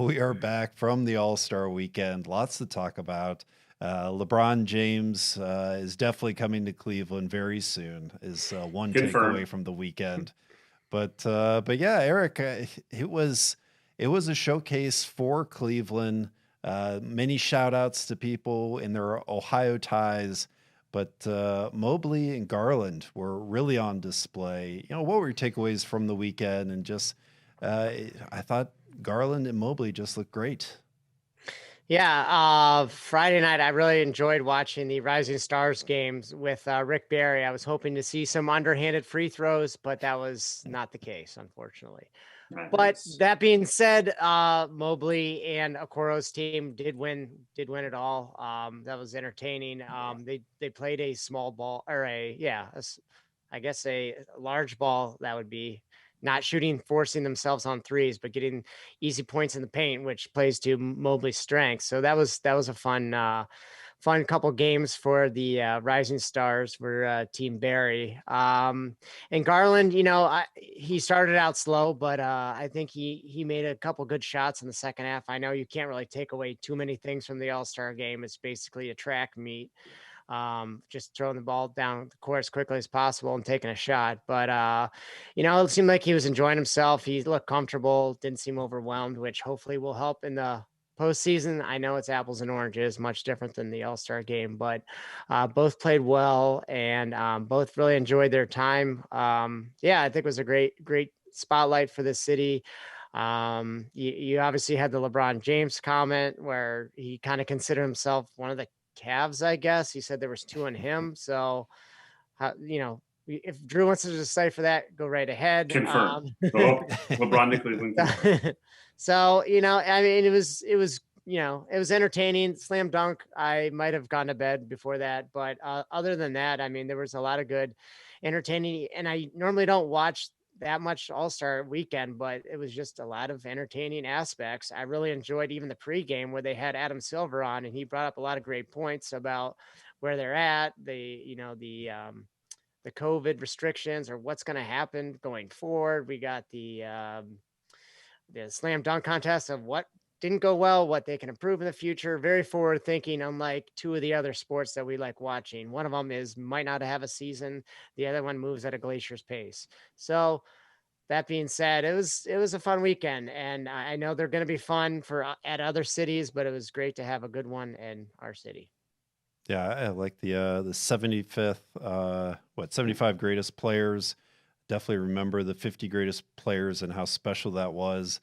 we are back from the All-Star weekend. Lots to talk about. LeBron James is definitely coming to Cleveland very soon, is one Confirmed. takeaway from the weekend. But yeah, Eric, it was a showcase for Cleveland. Many shout outs to people in their Ohio ties, but Mobley and Garland were really on display. What were your takeaways from the weekend? And just, I thought Garland and Mobley just looked great. Yeah, Friday night, I really enjoyed watching the Rising Stars games with Rick Barry. I was hoping to see some underhanded free throws, but that was not the case, unfortunately. But Nice. that being said, Mobley and Okoro's team did win it all. That was entertaining. They played a small ball or I guess a large ball that would be not shooting, forcing themselves on threes, but getting easy points in the paint, which plays to Mobley's strengths. So that was a fun couple games for the Rising Stars for Team Barry. And Garland, he started out slow, but I think he made a couple good shots in the second half. I know you can't really take away too many things from the All-Star game. It's basically a track meet. Just throwing the ball down the court as quickly as possible and taking a shot. But, it seemed like he was enjoying himself. He looked comfortable, didn't seem overwhelmed, which hopefully will help in the postseason. I know it's apples and oranges, much different than the All-Star game, but both played well and both really enjoyed their time. Yeah, I think it was a great spotlight for the city. You obviously had the LeBron James comment where he kind of considered himself one of the Cavs, I guess. He said there was two on him. So, if Drew wants to decipher that, go right ahead. Confirmed. Oh, LeBron to Cleveland. Confirmed. So, I mean, it was it was entertaining. Slam dunk. I might have gone to bed before that, but other than that, I mean, there was a lot of good entertaining. And I normally don't watch that much All-Star weekend, but it was just a lot of entertaining aspects. I really enjoyed even the pregame where they had Adam Silver on, and he brought up a lot of great points about where they're at, the COVID restrictions or what's going to happen going forward. We got the slam dunk contest of what didn't go well, what they can improve in the future. Very forward thinking, unlike two of the other sports that we like watching. One of them might not have a season. The other one moves at a glacier's pace. So that being said, it was a fun weekend, and I know they're going to be fun for at other cities, but it was great to have a good one in our city. Yeah, I like the 75th 75 greatest players. Definitely remember the 50 greatest players and how special that was.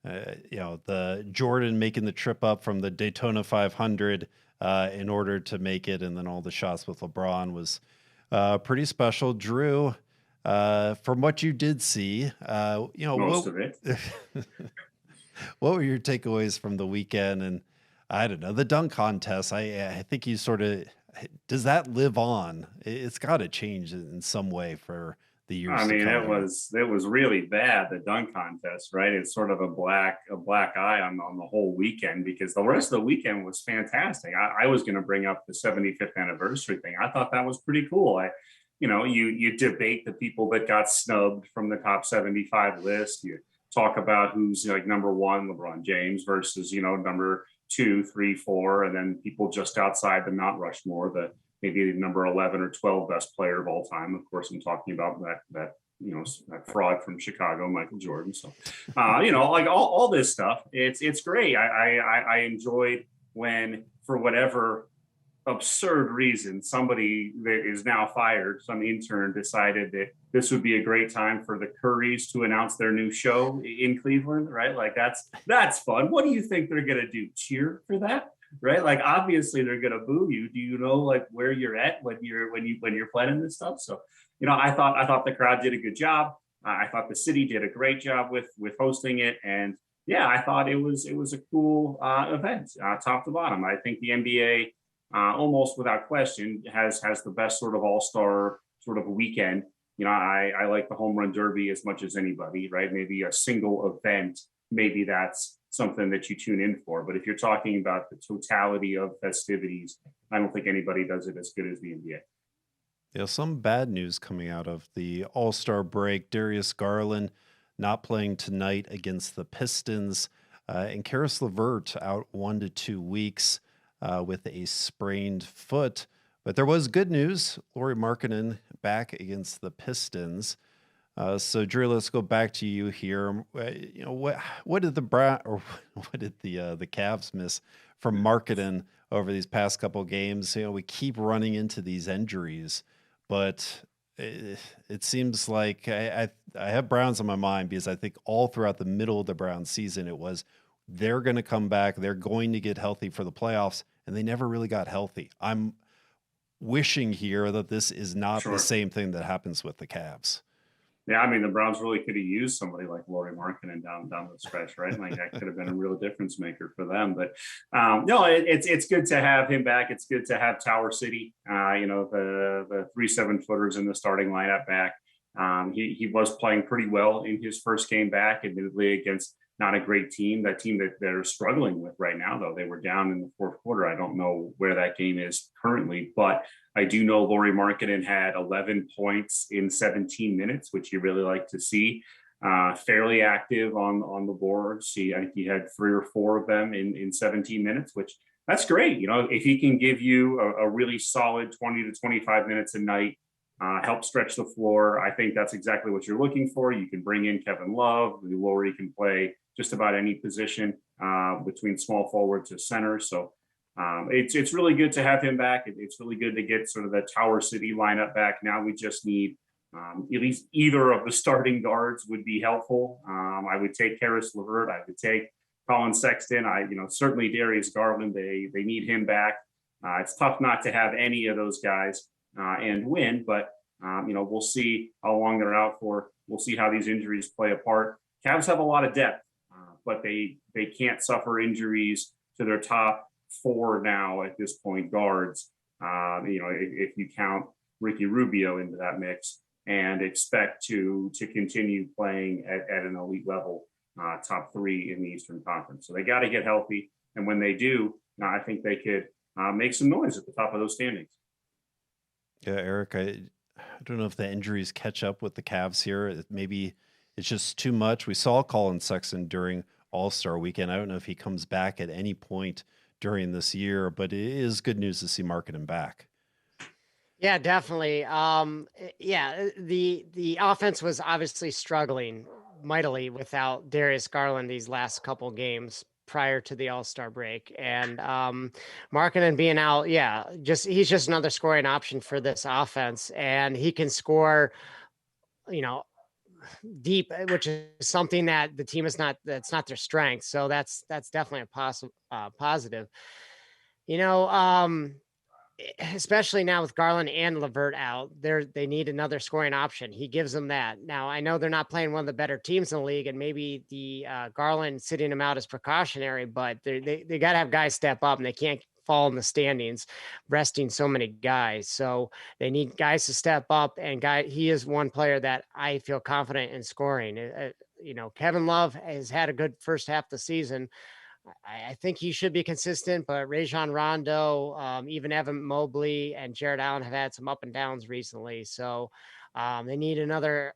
The Jordan making the trip up from the Daytona 500 in order to make it, and then all the shots with LeBron was pretty special. Drew, from what you did see, Most of it. what were your takeaways from the weekend? And I don't know, the dunk contest. I think you sort of, does that live on? It's got to change in some way for the years I to mean, come it here. was really bad, the dunk contest, right? It's sort of a black eye on the whole weekend because the rest of the weekend was fantastic. I was going to bring up the 75th anniversary thing. I thought that was pretty cool. You debate the people that got snubbed from the top 75 list. You talk about who's like number one, LeBron James versus number 2, 3, 4, and then people just outside the Mount Rushmore, the maybe the number 11 or 12 best player of all time. Of course, I'm talking about that fraud from Chicago, Michael Jordan. So, like all this stuff, it's great. I enjoyed when, for whatever absurd reason, somebody that is now fired, some intern, decided that this would be a great time for the Currys to announce their new show in Cleveland, right? Like that's fun. What do you think they're gonna do? Cheer for that? Right? Like obviously they're gonna boo you. Do you know like where you're at when you're planning this stuff? So, I thought the crowd did a good job. I thought the city did a great job with hosting it, and yeah, I thought it was a cool event, top to bottom. I think the NBA, almost without question, has the best sort of all-star sort of weekend. I like the home run derby as much as anybody, right? Maybe a single event, maybe that's something that you tune in for. But if you're talking about the totality of festivities, I don't think anybody does it as good as the NBA. Yeah, some bad news coming out of the All-Star break. Darius Garland not playing tonight against the Pistons. And Karis Levert out 1 to 2 weeks with a sprained foot. But there was good news. Lauri Markkanen back against the Pistons. So Drew, let's go back to you here. What did the Cavs miss from Markkanen over these past couple games? We keep running into these injuries, but it seems like I have Browns on my mind because I think all throughout the middle of the Browns season it was they're going to come back, they're going to get healthy for the playoffs, and they never really got healthy. I'm wishing here that this is not the same thing that happens with the Cavs. Yeah, I mean, the Browns really could have used somebody like Lauri Markkanen down the stretch, right? Like that could have been a real difference maker for them. But no, it's good to have him back. It's good to have Tower City, the 3 7-footers in the starting lineup back. He was playing pretty well in his first game back, admittedly against not a great team. That team that they're struggling with right now, though, they were down in the fourth quarter. I don't know where that game is currently, but I do know Lauri Markkanen had 11 points in 17 minutes, which you really like to see. Fairly active on the boards. I think he had 3 or 4 of them in 17 minutes, which that's great. If he can give you a really solid 20 to 25 minutes a night, help stretch the floor, I think that's exactly what you're looking for. You can bring in Kevin Love. Lauri can play just about any position between small forward to center. So it's really good to have him back. It's really good to get sort of the Tower City lineup back. Now we just need at least either of the starting guards would be helpful. I would take Karis Levert. I would take Colin Sexton. Certainly Darius Garland. They need him back. It's tough not to have any of those guys and win, but we'll see how long they're out for. We'll see how these injuries play a part. Cavs have a lot of depth, but they can't suffer injuries to their top 4 now at this point guards. If you count Ricky Rubio into that mix, and expect to continue playing at an elite level, top 3 in the Eastern Conference. So they got to get healthy, and when they do, I think they could make some noise at the top of those standings. Yeah, Eric, I don't know if the injuries catch up with the Cavs here. Maybe it's just too much. We saw Colin Sexton during All-Star Weekend. I don't know if he comes back at any point during this year, but it is good news to see Markkanen back. Yeah, definitely. The offense was obviously struggling mightily without Darius Garland these last couple games prior to the All-Star break. And Markkanen being out, he's just another scoring option for this offense. And he can score, deep, which is something that the team that's not their strength. So that's definitely a positive. Especially now with Garland and Levert out, they need another scoring option. He gives them that. Now, I know they're not playing one of the better teams in the league, and maybe the Garland sitting him out is precautionary, but they got to have guys step up, and they can't fall in the standings resting so many guys. So they need guys to step up, and he is one player that I feel confident in scoring. Kevin Love has had a good first half of the season. I think he should be consistent, but Rajon Rondo, even Evan Mobley and Jared Allen have had some up and downs recently. So they need another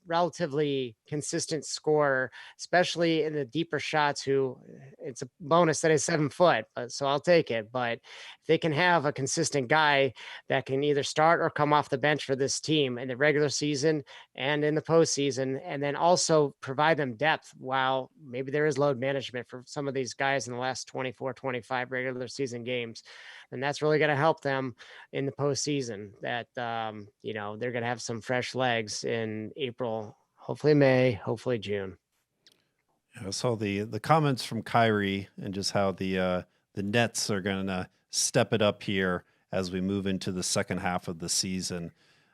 relatively consistent scorer, especially in the deeper shots. It's a bonus that is 7 foot, so I'll take it. But if they can have a consistent guy that can either start or come off the bench for this team in the regular season and in the postseason, and then also provide them depth while maybe there is load management for some of these guys in the last 24, 25 regular season games, and that's really going to help them in the postseason. That they're going to have some fresh legs in April, hopefully May, hopefully June. I saw the comments from Kyrie and just how the Nets are going to step it up here as we move into the second half of the season.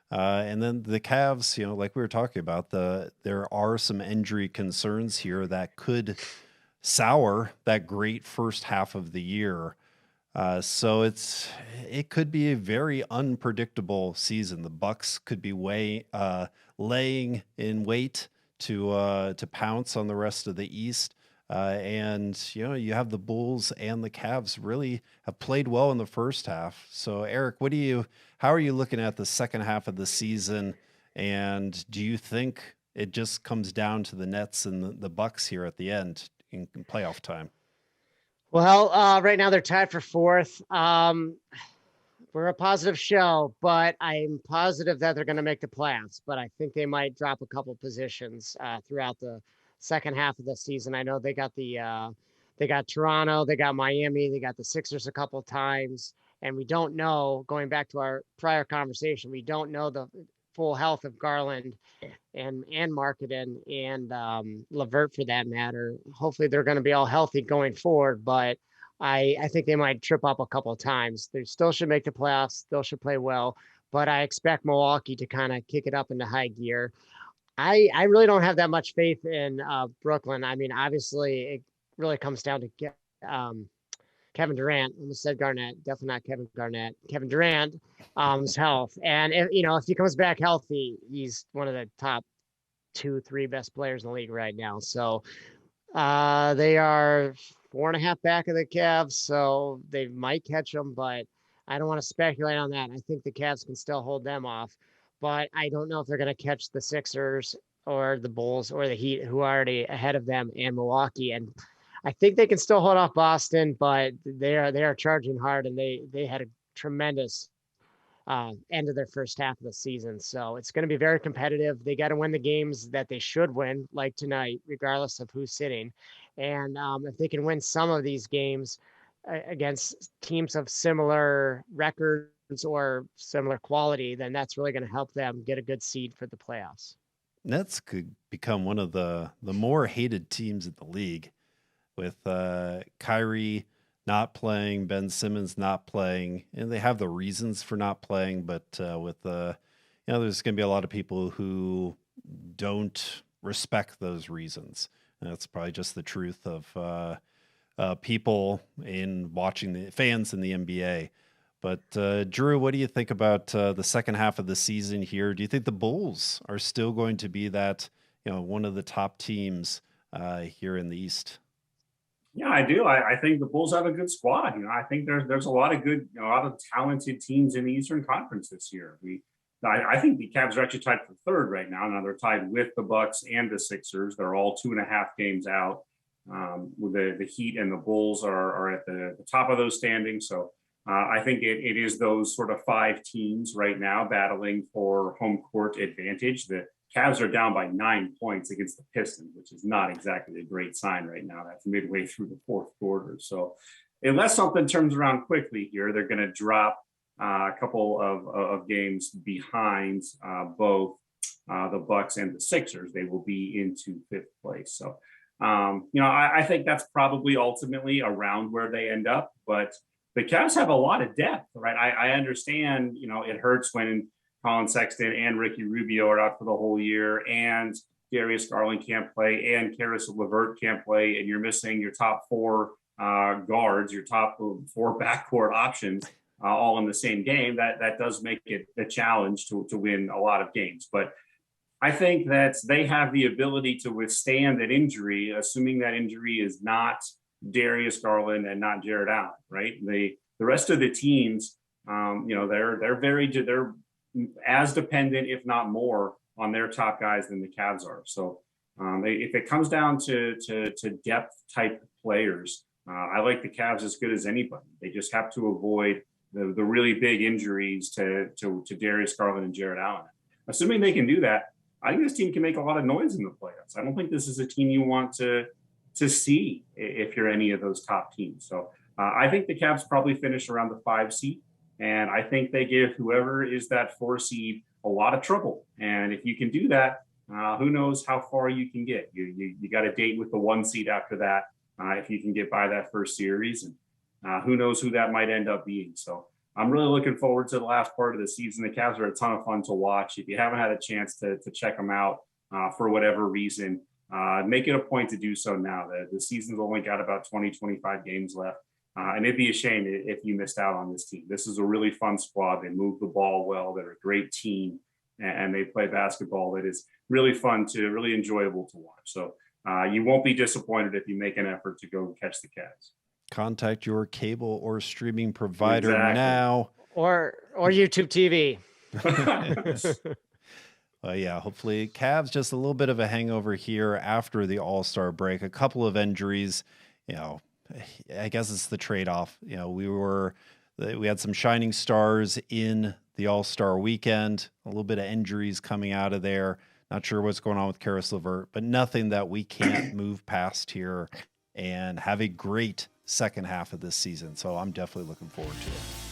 And then the Cavs, like we were talking about, there are some injury concerns here that could sour that great first half of the year. So it could be a very unpredictable season. The Bucks could be laying in wait to pounce on the rest of the East. And you have the Bulls and the Cavs really have played well in the first half. So Eric, how are you looking at the second half of the season? And do you think it just comes down to the Nets and the Bucks here at the end? in playoff time? Well, right now they're tied for fourth. We're a positive show, but I'm positive that they're going to make the playoffs. But I think they might drop a couple positions throughout the second half of the season. I know they got they got Toronto, they got Miami, they got the Sixers a couple times, and we don't know. Going back to our prior conversation, we don't know the full health of Garland and Markkanen and Levert for that matter. Hopefully, they're going to be all healthy going forward, but I think they might trip up a couple of times. They still should make the playoffs. Still should play well, but I expect Milwaukee to kind of kick it up into high gear. I really don't have that much faith in Brooklyn. I mean, obviously, it really comes down to Kevin Durant. I almost said Garnett. Definitely not Kevin Garnett. Kevin Durant, his health, and if he comes back healthy, he's one of the top 2-3 best players in the league right now. So they are 4.5 back of the Cavs, so they might catch them, but I don't want to speculate on that. I think the Cavs can still hold them off, but I don't know if they're going to catch the Sixers or the Bulls or the Heat, who are already ahead of them, and Milwaukee. And I think they can still hold off Boston, but they are charging hard, and they had a tremendous end of their first half of the season. So it's going to be very competitive. They got to win the games that they should win, like tonight, regardless of who's sitting. And if they can win some of these games against teams of similar records or similar quality, then that's really going to help them get a good seed for the playoffs. Nets could become one of the more hated teams in the league, with Kyrie not playing, Ben Simmons not playing, and they have the reasons for not playing, but with there's going to be a lot of people who don't respect those reasons. And that's probably just the truth of people in watching the fans in the NBA. But Drew, what do you think about the second half of the season here? Do you think the Bulls are still going to be that, one of the top teams here in the East? Yeah, I do. I think the Bulls have a good squad. I think there's a lot of good, a lot of talented teams in the Eastern Conference this year. I think the Cavs are actually tied for third right now. Now they're tied with the Bucks and the Sixers. They're all 2.5 games out. With the Heat and the Bulls are at the top of those standings. So I think it is those sort of 5 teams right now battling for home court advantage. The Cavs are down by 9 points against the Pistons, which is not exactly a great sign right now. That's midway through the fourth quarter. So unless something turns around quickly here, they're going to drop a couple of games behind both the Bucks and the Sixers. They will be into 5th place. So, I think that's probably ultimately around where they end up. But the Cavs have a lot of depth, right? I understand, it hurts when Colin Sexton and Ricky Rubio are out for the whole year, and Darius Garland can't play, and Caris LeVert can't play, and you're missing your top 4 guards, your top 4 backcourt options, all in the same game. That does make it a challenge to win a lot of games. But I think that they have the ability to withstand an injury, assuming that injury is not Darius Garland and not Jared Allen, right? The rest of the teams, they're as dependent, if not more, on their top guys than the Cavs are. So if it comes down to depth type players, I like the Cavs as good as anybody. They just have to avoid the really big injuries to Darius Garland and Jared Allen. Assuming they can do that, I think this team can make a lot of noise in the playoffs. I don't think this is a team you want to see if you're any of those top teams. So I think the Cavs probably finish around the 5 seed. And I think they give whoever is that 4 seed a lot of trouble. And if you can do that, who knows how far you can get. You got a date with the 1 seed after that, if you can get by that first series. And who knows who that might end up being. So I'm really looking forward to the last part of the season. The Cavs are a ton of fun to watch. If you haven't had a chance to check them out for whatever reason, make it a point to do so now. The season's only got about 20, 25 games left. And it'd be a shame if you missed out on this team. This is a really fun squad. They move the ball well. They're a great team, and they play basketball that is really fun really enjoyable to watch. So you won't be disappointed if you make an effort to go catch the Cavs. Contact your cable or streaming provider now. Or YouTube TV. Yeah, hopefully Cavs just a little bit of a hangover here after the All-Star break. A couple of injuries, you know, I guess it's the trade-off. You know, we had some shining stars in the All-Star weekend, a little bit of injuries coming out of there. Not sure what's going on with Karis LeVert, but nothing that we can't move past here and have a great second half of this season. So I'm definitely looking forward to it.